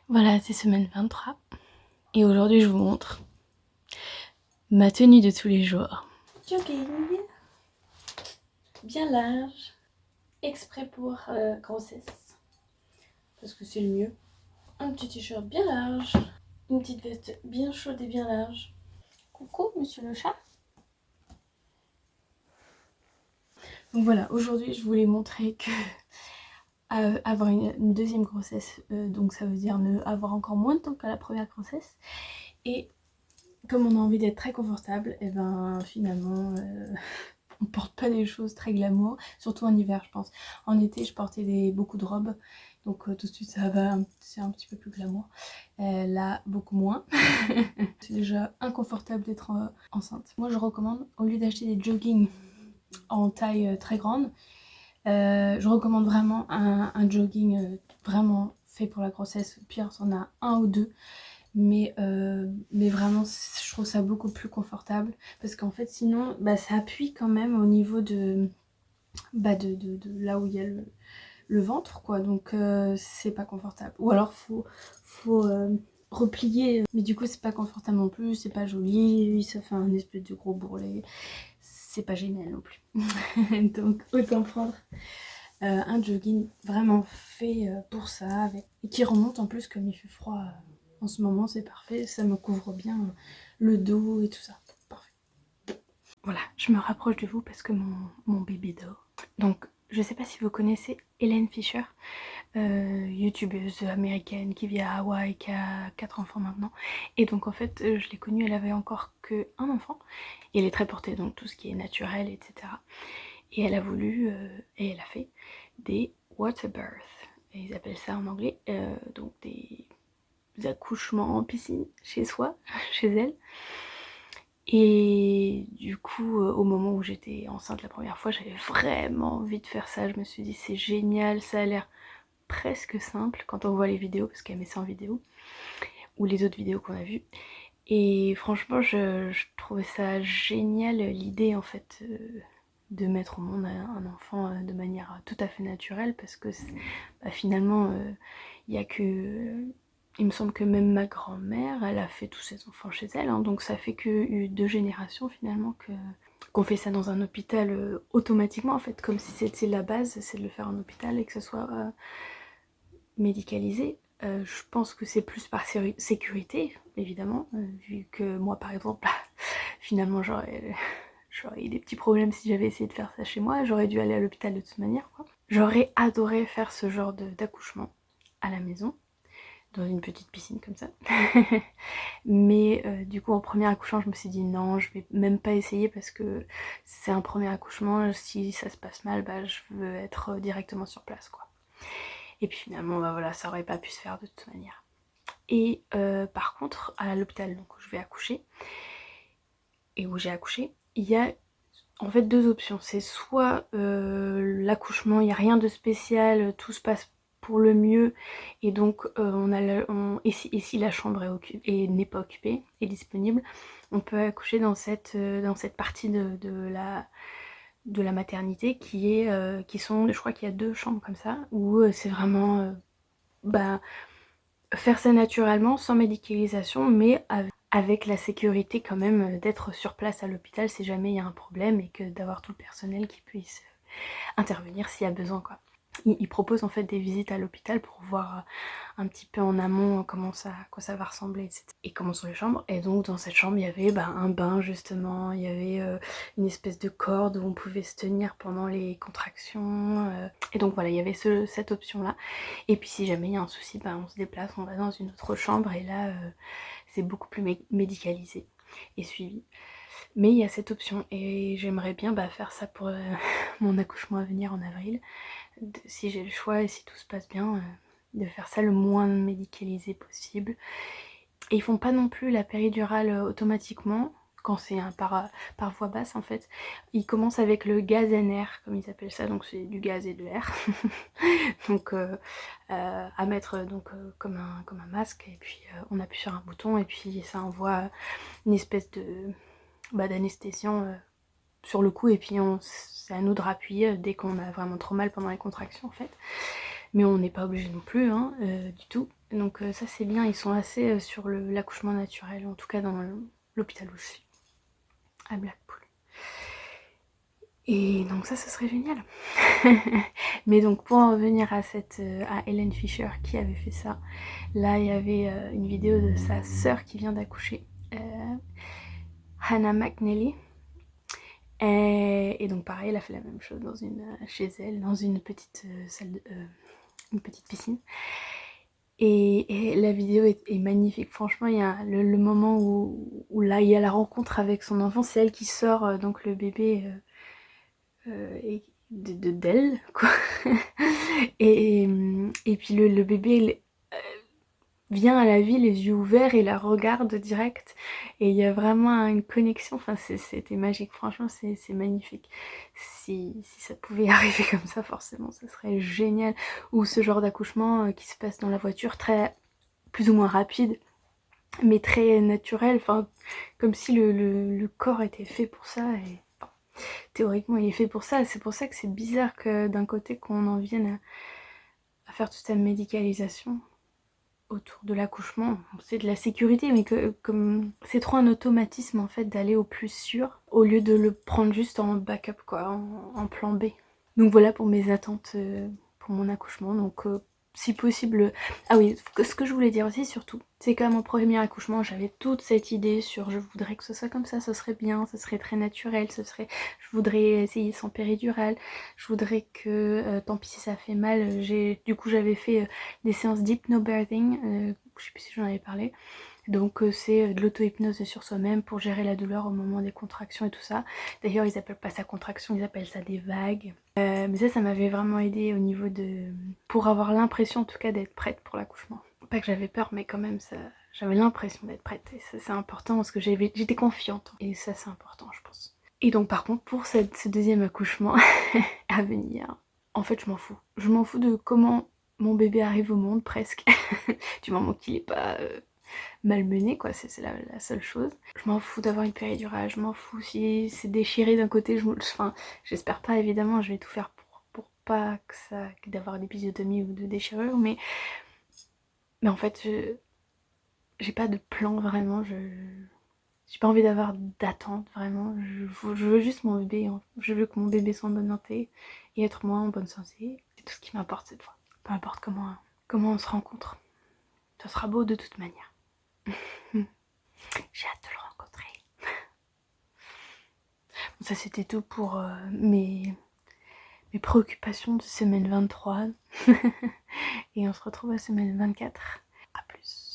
Voilà, c'est semaine 23 et aujourd'hui je vous montre ma tenue de tous les jours. Jogging, bien large, exprès pour grossesse, parce que c'est le mieux. Un petit t-shirt bien large, une petite veste bien chaude et bien large. Coucou monsieur le chat. Donc voilà, aujourd'hui je voulais montrer que avoir une deuxième grossesse, donc ça veut dire ne avoir encore moins de temps qu'à la première grossesse. Et comme on a envie d'être très confortable, et ben finalement on porte pas des choses très glamour, surtout en hiver je pense. En été je portais beaucoup de robes, donc tout de suite ça va, c'est un petit peu plus glamour. Là beaucoup moins. C'est déjà inconfortable d'être enceinte. Moi je recommande, au lieu d'acheter des joggings en taille très grande, je recommande vraiment un jogging vraiment fait pour la grossesse. Au pire c'en a un ou deux. Mais vraiment je trouve ça beaucoup plus confortable parce qu'en fait sinon ça appuie quand même au niveau de là où il y a le ventre quoi, donc c'est pas confortable, ou alors faut replier, mais du coup c'est pas confortable non plus, c'est pas joli, ça fait un espèce de gros bourrelet, c'est pas génial non plus. Donc autant prendre un jogging vraiment fait pour ça, et qui remonte en plus comme il fait froid en ce moment, c'est parfait, ça me couvre bien le dos et tout ça, parfait. Voilà, je me rapproche de vous parce que mon bébé dort. Donc je sais pas si vous connaissez Hélène Fisher, youtubeuse américaine qui vit à Hawaï, qui a 4 enfants maintenant. Et donc en fait je l'ai connue, elle avait encore que un enfant et elle est très portée, donc tout ce qui est naturel, etc. Et elle a voulu, et elle a fait des water births, et ils appellent ça en anglais, donc des accouchements en piscine, chez soi, chez elle. Et du coup, au moment où j'étais enceinte la première fois, j'avais vraiment envie de faire ça. Je me suis dit c'est génial, ça a l'air presque simple quand on voit les vidéos, parce qu'elle met ça en vidéo, ou les autres vidéos qu'on a vues. Et franchement, je trouvais ça génial, l'idée en fait de mettre au monde un enfant de manière tout à fait naturelle, parce que finalement, il y a que... il me semble que même ma grand-mère, elle a fait tous ses enfants chez elle, hein, donc ça fait que 2 générations finalement qu'on fait ça dans un hôpital automatiquement en fait, comme si c'était la base, c'est de le faire en hôpital et que ce soit médicalisé. Je pense que c'est plus par sécurité, évidemment, vu que moi par exemple, finalement j'aurais eu des petits problèmes si j'avais essayé de faire ça chez moi, j'aurais dû aller à l'hôpital de toute manière, quoi. J'aurais adoré faire ce genre d'accouchement à la maison, dans une petite piscine comme ça. Mais du coup en premier accouchement je me suis dit non, je vais même pas essayer parce que c'est un premier accouchement, si ça se passe mal, je veux être directement sur place quoi. Et puis finalement voilà, ça aurait pas pu se faire de toute manière. Et par contre à l'hôpital donc où je vais accoucher, et où j'ai accouché, il y a en fait 2 options. C'est soit l'accouchement, il n'y a rien de spécial, tout se passe pour le mieux, et donc et si la chambre n'est pas occupée, est disponible, on peut accoucher dans cette partie de la maternité qui sont, je crois qu'il y a 2 chambres comme ça, où c'est vraiment faire ça naturellement, sans médicalisation, mais avec la sécurité quand même d'être sur place à l'hôpital si jamais il y a un problème, et que d'avoir tout le personnel qui puisse intervenir s'il y a besoin quoi. Ils proposent en fait des visites à l'hôpital pour voir un petit peu en amont quoi ça va ressembler, etc. Et comment sont les chambres. Et donc dans cette chambre il y avait un bain justement, il y avait une espèce de corde où on pouvait se tenir pendant les contractions, et donc voilà, il y avait cette option là. Et puis si jamais il y a un souci, on se déplace, on va dans une autre chambre, et là c'est beaucoup plus médicalisé et suivi. Mais il y a cette option, et j'aimerais bien faire ça pour mon accouchement à venir en avril, si j'ai le choix et si tout se passe bien, de faire ça le moins médicalisé possible. Et ils font pas non plus la péridurale automatiquement, quand c'est par voie basse en fait. Ils commencent avec le gaz NR, comme ils appellent ça, donc c'est du gaz et de l'air. Donc à mettre comme un masque, et puis on appuie sur un bouton, et puis ça envoie une espèce d'anesthésiant sur le coup, et puis c'est à nous de rappuyer dès qu'on a vraiment trop mal pendant les contractions en fait. mais on n'est pas obligé non plus, hein, du tout. Donc ça c'est bien, ils sont assez sur l'accouchement naturel, en tout cas dans l'hôpital où je suis, à Blackpool. Et donc ça, ce serait génial. Mais donc pour en revenir à Helen Fisher qui avait fait ça, là il y avait une vidéo de sa sœur qui vient d'accoucher, Hannah McNally. Et donc pareil, elle a fait la même chose chez elle, dans une petite salle, une petite piscine. Et la vidéo est magnifique. Franchement, il y a le moment où là il y a la rencontre avec son enfant, c'est elle qui sort donc le bébé d'elle, quoi. Et puis le bébé vient à la vie les yeux ouverts et la regarde direct. Et il y a vraiment une connexion, enfin c'était magique, franchement c'est magnifique. Si ça pouvait arriver comme ça, forcément, ça serait génial. Ou ce genre d'accouchement qui se passe dans la voiture, plus ou moins rapide, mais très naturel, enfin comme si le corps était fait pour ça. Et théoriquement il est fait pour ça, c'est pour ça que c'est bizarre que d'un côté qu'on en vienne à faire toute cette médicalisation autour de l'accouchement. C'est de la sécurité, mais comme c'est trop un automatisme en fait d'aller au plus sûr au lieu de le prendre juste en backup, quoi, en plan B. Donc voilà pour mes attentes pour mon accouchement. Donc si possible... Ah oui, ce que je voulais dire aussi surtout, c'est qu'à mon premier accouchement, j'avais toute cette idée sur je voudrais que ce soit comme ça serait bien, ce serait très naturel, je voudrais essayer sans péridurale, je voudrais que, tant pis si ça fait mal, du coup j'avais fait des séances d'hypnobirthing, je sais plus si j'en avais parlé. Donc c'est de l'auto-hypnose sur soi-même pour gérer la douleur au moment des contractions et tout ça. D'ailleurs ils appellent pas ça contraction, ils appellent ça des vagues. Mais ça m'avait vraiment aidé au niveau de... pour avoir l'impression en tout cas d'être prête pour l'accouchement. Pas que j'avais peur, mais quand même j'avais l'impression d'être prête. Et ça c'est important parce que j'étais confiante. Et ça c'est important je pense. Et donc par contre pour ce deuxième accouchement à venir, en fait je m'en fous. Je m'en fous de comment mon bébé arrive au monde presque. Du moment qu'il est pas... malmenée, quoi, c'est la seule chose. Je m'en fous d'avoir une péridurale, je m'en fous si c'est déchiré d'un côté, enfin, j'espère pas évidemment, je vais tout faire pour pas d'avoir d'épisiotomie ou de déchirure, mais en fait, j'ai pas de plan vraiment, j'ai pas envie d'avoir d'attente vraiment, je veux juste mon bébé, je veux que mon bébé soit en bonne santé et être moi en bonne santé, c'est tout ce qui m'importe cette fois. Peu importe comment on se rencontre, ça sera beau de toute manière. J'ai hâte de le rencontrer. Ça c'était tout pour mes préoccupations de semaine 23. Et on se retrouve à semaine 24. A plus.